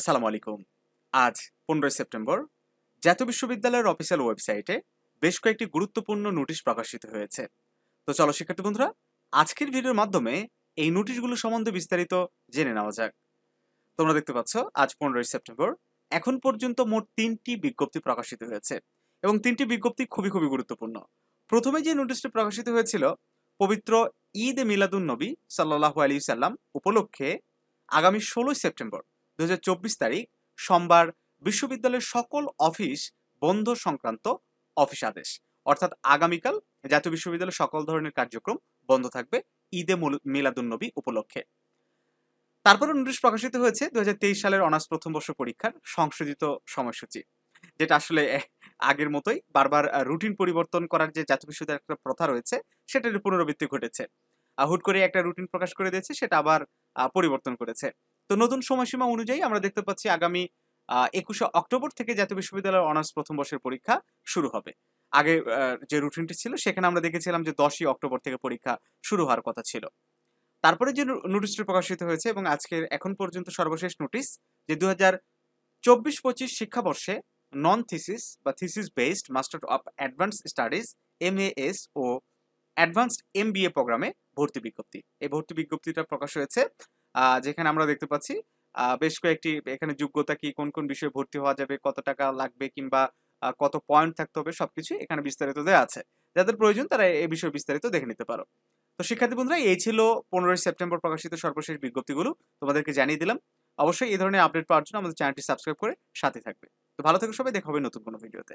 আসসালামু আলাইকুম। আজ 15 সেপ্টেম্বর জাতীয় বিশ্ববিদ্যালয়ের অফিসিয়াল ওয়েবসাইটে বেশ কয়েকটি গুরুত্বপূর্ণ নোটিশ প্রকাশিত হয়েছে। তো চলো শিক্ষার্থী বন্ধুরা, আজকের ভিডিওর মাধ্যমে এই নোটিশগুলো সম্বন্ধে বিস্তারিত জেনে নেওয়া যাক। তোমরা দেখতে পাচ্ছ আজ 15 সেপ্টেম্বর এখন পর্যন্ত মোট 3টি বিজ্ঞপ্তি প্রকাশিত হয়েছে এবং 3টি বিজ্ঞপ্তি খুবই গুরুত্বপূর্ণ। প্রথমে যে নোটিশটি প্রকাশিত হয়েছিল পবিত্র ঈদ এ মিলাদুন নবী সাল্লাল্লাহু আলাইহি সাল্লাম উপলক্ষে আগামী 16 সেপ্টেম্বর 2024 তারিখ সোমবার বিশ্ববিদ্যালয়ের সকল অফিস বন্ধ সংক্রান্ত অফিস আদেশ, অর্থাৎ আগামীকাল জাতীয় বিশ্ববিদ্যালয়ের সকল ধরনের কার্যক্রম বন্ধ থাকবে ঈদে মিলাদুন নবী উপলক্ষে। তারপরে নোটিশ প্রকাশিত হয়েছে 2023 সালের অনার্স প্রথম বর্ষ পরীক্ষার সংশোধিত সময়সূচি, যেটা আসলে আগের মতোই বারবার রুটিন পরিবর্তন করার যে জাতীয় বিশ্ববিদ্যালয়ের একটা প্রথা রয়েছে সেটার পুনরাবৃত্তি ঘটেছে। হুট করে একটা রুটিন প্রকাশ করে দিয়েছে, সেটা আবার পরিবর্তন করেছে। তো নতুন সময়সীমা অনুযায়ী আমরা দেখতে পাচ্ছি আগামী 21শে অক্টোবর থেকে জাতীয় বিশ্ববিদ্যালয়ের অনার্স প্রথম বর্ষের পরীক্ষা শুরু হবে। আগে যে রুটিনটি ছিল সেখানে আমরা দেখেছিলাম যে 10ই অক্টোবর থেকে পরীক্ষা শুরু হওয়ার কথা ছিল। তারপরে যে নোটিশটি প্রকাশিত হয়েছে এবং আজকের এখন পর্যন্ত সর্বশেষ নোটিশ যে 2024-25 শিক্ষাবর্ষে নন থিসিস বা thesis based master of advance studies MAS ও অ্যাডভান্সড MBA প্রোগ্রামে ভর্তি বিজ্ঞপ্তি। এই ভর্তি বিজ্ঞপ্তিটা প্রকাশ হয়েছে, যেখানে আমরা দেখতে পাচ্ছি বেশ কয়েকটি এখানে যোগ্যতা কি, কোন বিষয়ে ভর্তি হওয়া যাবে, কত টাকা লাগবে কিংবা কত পয়েন্ট থাকতে হবে সবকিছু এখানে বিস্তারিত দেওয়া আছে। যাদের প্রয়োজন তারা এই বিষয়ে বিস্তারিত দেখে নিতে পারো। তো শিক্ষার্থী বন্ধুরা, এই ছিল 15 সেপ্টেম্বর প্রকাশিত সর্বশেষ বিজ্ঞপ্তিগুলো, তোমাদেরকে জানিয়ে দিলাম। অবশ্যই এই ধরনের আপডেট পাওয়ার জন্য আমাদের চ্যানেলটি সাবস্ক্রাইব করে সাথে থাকবে। তো ভালো থেকো সবাই, দেখা হবে নতুন কোনো ভিডিওতে।